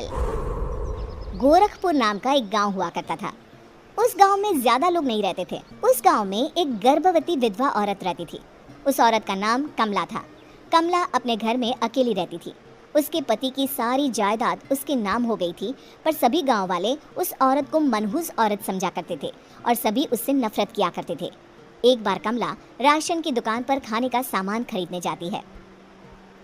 महल। गोरखपुर नाम का एक गांव हुआ करता था। उस गांव में ज्यादा लोग नहीं रहते थे। उस गांव में एक गर्भवती विधवा औरत रहती थी। उस औरत का नाम कमला था। कमला अपने घर में अकेली रहती थी। उसके पति की सारी जायदाद उसके नाम हो गई थी, पर सभी गांव वाले उस औरत को मनहूस औरत समझा करते थे और सभी उससे नफरत किया करते थे। एक बार कमला राशन की दुकान पर खाने का सामान खरीदने जाती है।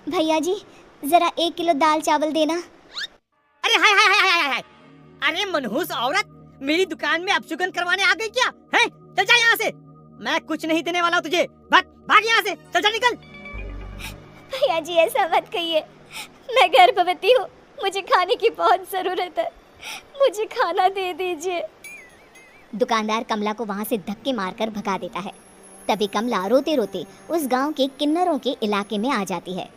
भैया जी, जरा 1 किलो दाल चावल देना। अरे हाय हाय हाय हाय हाय, अरे मनहूस औरत, मेरी दुकान में अपशुगन करवाने आ गई क्या है? चल जा यहाँ से, मैं कुछ नहीं देने वाला तुझे। भाग भाग यहाँ से, चल जा निकल। भैया जी ऐसा मत कहिए, मैं गर्भवती हूँ, मुझे खाने की बहुत जरूरत है, मुझे खाना दे दीजिए। दुकानदार कमला को वहाँ से धक्के मारकर भगा देता है। तभी कमला रोते रोते उस गांव के किन्नरों के इलाके में आ जाती है।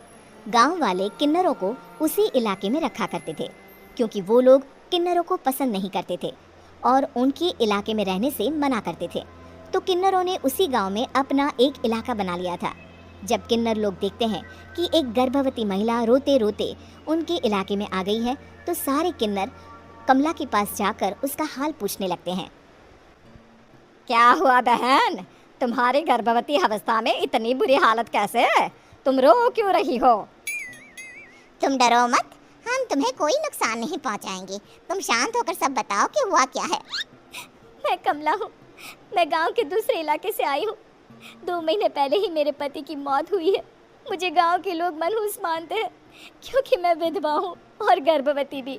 गांव वाले किन्नरों को उसी इलाके में रखा करते थे, क्योंकि वो लोग किन्नरों को पसंद नहीं करते थे और उनके इलाके में रहने से मना करते थे। तो किन्नरों ने उसी गांव में अपना एक इलाका बना लिया था। जब किन्नर लोग देखते हैं कि एक गर्भवती महिला रोते रोते उनके इलाके में आ गई है, तो सारे किन्नर कमला के पास जाकर उसका हाल पूछने लगते हैं। क्या हुआ बहन, तुम्हारी गर्भवती अवस्था में इतनी बुरी हालत कैसे है? तुम रो क्यों रही हो? तुम डरो मत, हम तुम्हें कोई नुकसान नहीं पहुंचाएंगे। तुम शांत होकर सब बताओ कि हुआ क्या है। मैं कमला हूँ, मैं गांव के दूसरे इलाके से आई हूँ। 2 महीने पहले ही मेरे पति की मौत हुई है। मुझे गांव के लोग मनहूस मानते हैं, क्योंकि मैं विधवा हूँ और गर्भवती भी।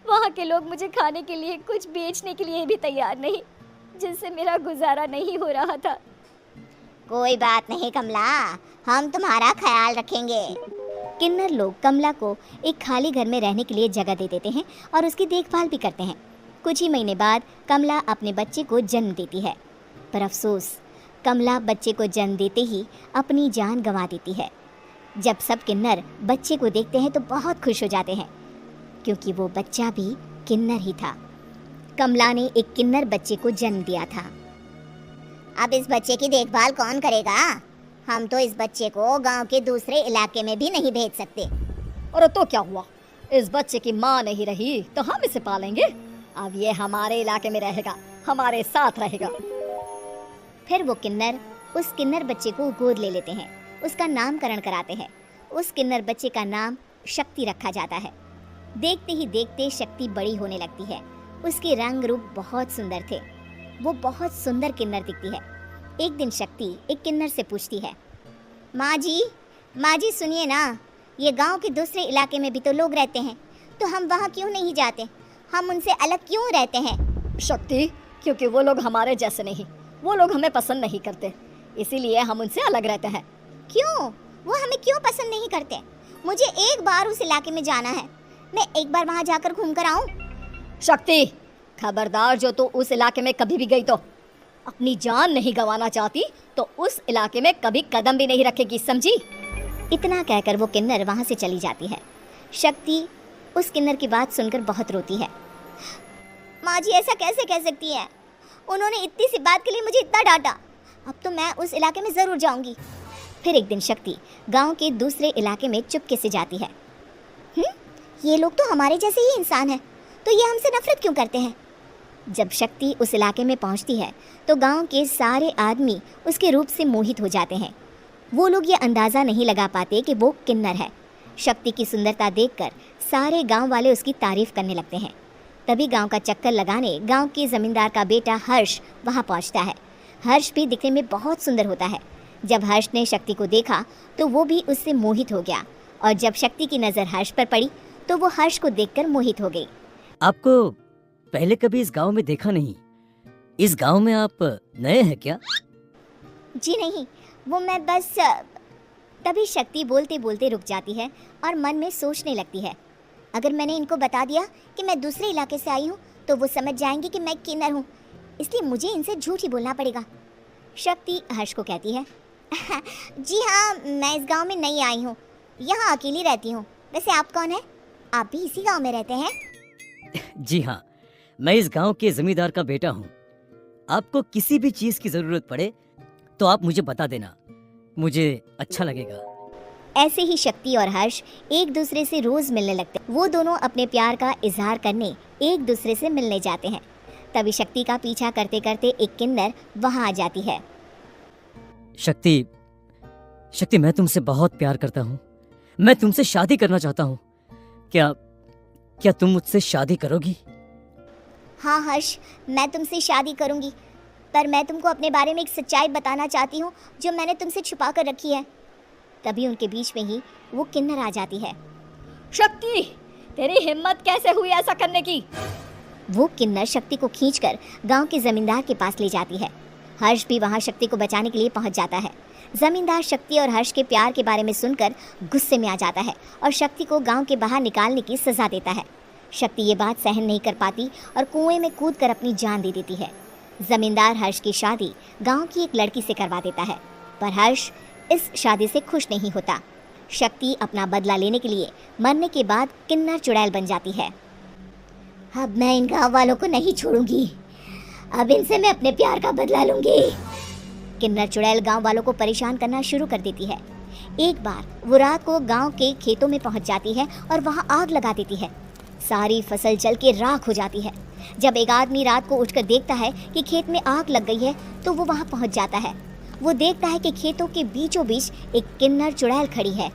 वहाँ के लोग मुझे खाने के लिए कुछ बेचने के लिए भी तैयार नहीं, जिससे मेरा गुजारा नहीं हो रहा था। कोई बात नहीं कमला, हम तुम्हारा ख्याल रखेंगे। किन्नर लोग कमला को एक खाली घर में रहने के लिए जगह दे देते हैं और उसकी देखभाल भी करते हैं। कुछ ही महीने बाद कमला अपने बच्चे को जन्म देती है, पर अफसोस कमला बच्चे को जन्म देते ही अपनी जान गंवा देती है। जब सब किन्नर बच्चे को देखते हैं तो बहुत खुश हो जाते हैं, क्योंकि वो बच्चा भी किन्नर ही था। कमला ने एक किन्नर बच्चे को जन्म दिया था। अब इस बच्चे की देखभाल कौन करेगा? हम तो इस बच्चे को गांव के दूसरे इलाके में भी नहीं भेज सकते। और तो क्या हुआ, इस बच्चे की माँ नहीं रही तो हम इसे पालेंगे। अब ये हमारे इलाके में रहेगा, हमारे साथ रहेगा। फिर वो किन्नर उस किन्नर बच्चे को गोद ले लेते हैं, उसका नामकरण कराते हैं। उस किन्नर बच्चे का नाम शक्ति रखा जाता है। देखते ही देखते शक्ति बड़ी होने लगती है। उसके रंग रूप बहुत सुंदर थे। वो बहुत सुंदर किन्नर दिखती है। एक दिन शक्ति एक किन्नर से पूछती है, माँ जी सुनिए ना, ये गांव के दूसरे इलाके में भी तो लोग रहते हैं, तो हम वहाँ क्यों नहीं जाते? हम उनसे अलग क्यों रहते हैं? शक्ति, क्योंकि वो लोग हमारे जैसे नहीं, वो लोग हमें पसंद नहीं करते, इसीलिए हम उनसे अलग रहते हैं। क्यों? वो हमें क्यों पसंद नहीं करते? मुझे एक बार उस इलाके में जाना है, मैं एक बार वहाँ जाकर घूम कर आऊँ। शक्ति, खबरदार, जो तू उस इलाके में कभी भी गई तो अपनी जान नहीं गंवाना चाहती तो उस इलाके में कभी कदम भी नहीं रखेगी, समझी? इतना कहकर वो किन्नर वहाँ से चली जाती है। शक्ति उस किन्नर की बात सुनकर बहुत रोती है। माँ जी ऐसा कैसे कह सकती है? उन्होंने इतनी सी बात के लिए मुझे इतना डांटा। अब तो मैं उस इलाके में ज़रूर जाऊंगी। फिर एक दिन शक्ति गांव के दूसरे इलाके में चुपके से जाती है। ये लोग तो हमारे जैसे ही इंसान हैं, तो ये हमसे नफरत क्यों करते हैं? जब शक्ति उस इलाके में पहुंचती है तो गांव के सारे आदमी उसके रूप से मोहित हो जाते हैं। वो लोग ये अंदाज़ा नहीं लगा पाते कि वो किन्नर है। शक्ति की सुंदरता देखकर सारे गांव वाले उसकी तारीफ करने लगते हैं। तभी गांव का चक्कर लगाने गांव के ज़मींदार का बेटा हर्ष वहां पहुंचता है। हर्ष भी दिखने में बहुत सुंदर होता है। जब हर्ष ने शक्ति को देखा तो वो भी उससे मोहित हो गया, और जब शक्ति की नज़र हर्ष पर पड़ी तो वो हर्ष को देखकर मोहित हो गई। आपको पहले कभी इस गांव में देखा नहीं। इस गांव में आप नए हैं क्या? जी नहीं, वो मैं बस। तभी शक्ति बोलते बोलते रुक जाती है और मन में सोचने लगती है, अगर मैंने इनको बता दिया कि मैं दूसरे इलाके से आई हूँ तो वो समझ जाएंगे कि मैं किन्नर हूँ, इसलिए मुझे इनसे झूठ ही बोलना पड़ेगा। शक्ति हर्ष को कहती है, जी हाँ, मैं इस गांव में नई आई हूँ, यहाँ अकेली रहती हूँ। वैसे आप कौन है? आप भी इसी गांव में रहते हैं? जी हाँ, मैं इस गांव के जमींदार का बेटा हूँ। आपको किसी भी चीज की जरूरत पड़े तो आप मुझे बता देना, मुझे अच्छा लगेगा। ऐसे ही शक्ति और हर्ष एक दूसरे से रोज मिलने लगते। वो दोनों अपने प्यार का इजहार करने एक दूसरे से मिलने जाते हैं। तभी शक्ति का पीछा करते करते एक किन्नर वहां आ जाती है। शक्ति, शक्ति, मैं तुमसे बहुत प्यार करता हूँ। मैं तुमसे शादी करना चाहता हूँ। क्या तुम मुझसे शादी करोगी? हाँ हर्ष, मैं तुमसे शादी करूंगी, पर मैं तुमको अपने बारे में एक सच्चाई बताना चाहती हूँ जो मैंने तुमसे छुपा कर रखी है। तभी उनके बीच में ही वो किन्नर आ जाती है। शक्ति, तेरी हिम्मत कैसे हुई ऐसा करने की? वो किन्नर शक्ति को खींचकर गांव के जमींदार के पास ले जाती है। हर्ष भी वहां शक्ति को बचाने के लिए पहुंच जाता है। जमींदार शक्ति और हर्ष के प्यार के बारे में सुनकर गुस्से में आ जाता है और शक्ति को गांव के बाहर निकालने की सजा देता है। शक्ति ये बात सहन नहीं कर पाती और कुएं में कूदकर अपनी जान दे देती है। जमींदार हर्ष की शादी गांव की एक लड़की से करवा देता है, पर हर्ष इस शादी से खुश नहीं होता। शक्ति अपना बदला लेने के लिए मरने के बाद किन्नर चुड़ैल बन जाती है। अब मैं इन गांव वालों को नहीं छोड़ूंगी, अब इनसे मैं अपने प्यार का बदला लूंगी। किन्नर चुड़ैल गांव वालों को परेशान करना शुरू कर देती है। एक बार वो रात को गांव के खेतों में पहुंच जाती है और वहां आग लगा देती है। सारी फसल जल के राख हो जाती है। जब एक आदमी रात को उठकर देखता है कि खेत में आग लग गई है तो वो वहां पहुंच जाता है। वो देखता है कि खेतों के बीचों बीच एक किन्नर चुड़ैल खड़ी है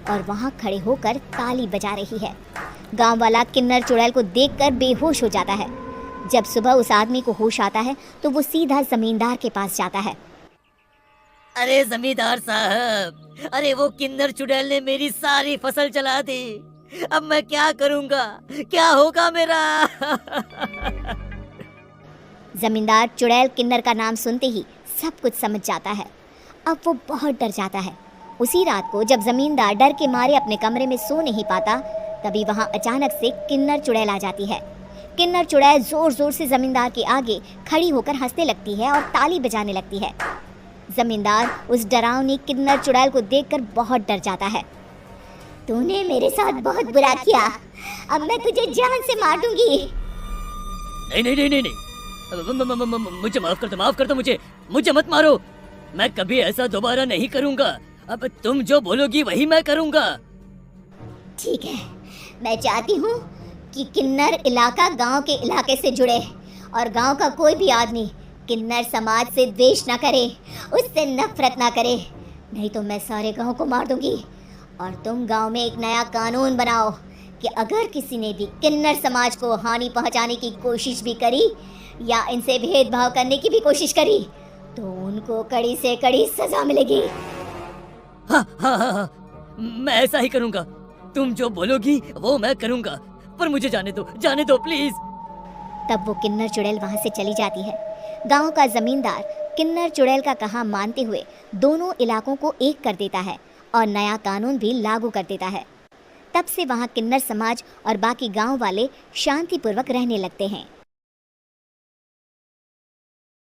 और वहां खड़े होकर ताली बजा रही है। गांव वाला किन्नर चुड़ैल को देखकर बेहोश हो जाता है। जब सुबह उस आदमी को होश आता है तो वो सीधा जमींदार के पास जाता है। अरे जमींदार साहब, अरे वो किन्नर चुड़ैल ने मेरी सारी फसल जला दी। अब मैं क्या करूंगा? क्या होगा मेरा? जमींदार चुड़ैल किन्नर का नाम सुनते ही सब कुछ समझ जाता है। अब वो बहुत डर जाता है। उसी रात को जब जमींदार डर के मारे अपने कमरे में सो नहीं पाता, तभी वहां अचानक से किन्नर चुड़ैल आ जाती है। किन्नर चुड़ैल जोर जोर से जमींदार के आगे खड़ी होकर हंसने लगती है और ताली बजाने लगती है। जमींदार उस डरावनी किन्नर चुड़ैल को देखकर बहुत डर जाता है। तूने मेरे साथ बहुत बुरा किया, अब मैं तुझे जान से मार दूंगी। नहीं नहीं नहीं नहीं नहीं, मुझे माफ कर दो, मुझे मत मारो। मैं कभी ऐसा दोबारा नहीं करूंगा। अब तुम जो बोलोगी वही मैं करूंगा। ठीक है, मैं चाहती हूँ कि किन्नर इलाका गांव के इलाके से जुड़े और गांव का कोई भी आदमी किन्नर समाज से द्वेष न करे, उससे नफरत ना करे, नहीं तो मैं सारे गांव को मार दूंगी। और तुम गांव में एक नया कानून बनाओ कि अगर किसी ने भी किन्नर समाज को हानि पहुंचाने की कोशिश भी करी या इनसे भेदभाव करने की भी कोशिश करी तो उनको कड़ी से कड़ी सजा मिलेगी। हाँ, मैं ऐसा ही करूंगा। तुम जो बोलोगी वो मैं करूंगा, पर मुझे जाने दो प्लीज। तब वो किन्नर चुड़ैल वहां से चली जाती है। गांव का जमींदार किन्नर चुड़ैल का कहा मानते हुए दोनों इलाकों को एक कर देता है और नया कानून भी लागू कर देता है। तब से वहां किन्नर समाज और बाकी गांव वाले शांतिपूर्वक रहने लगते हैं।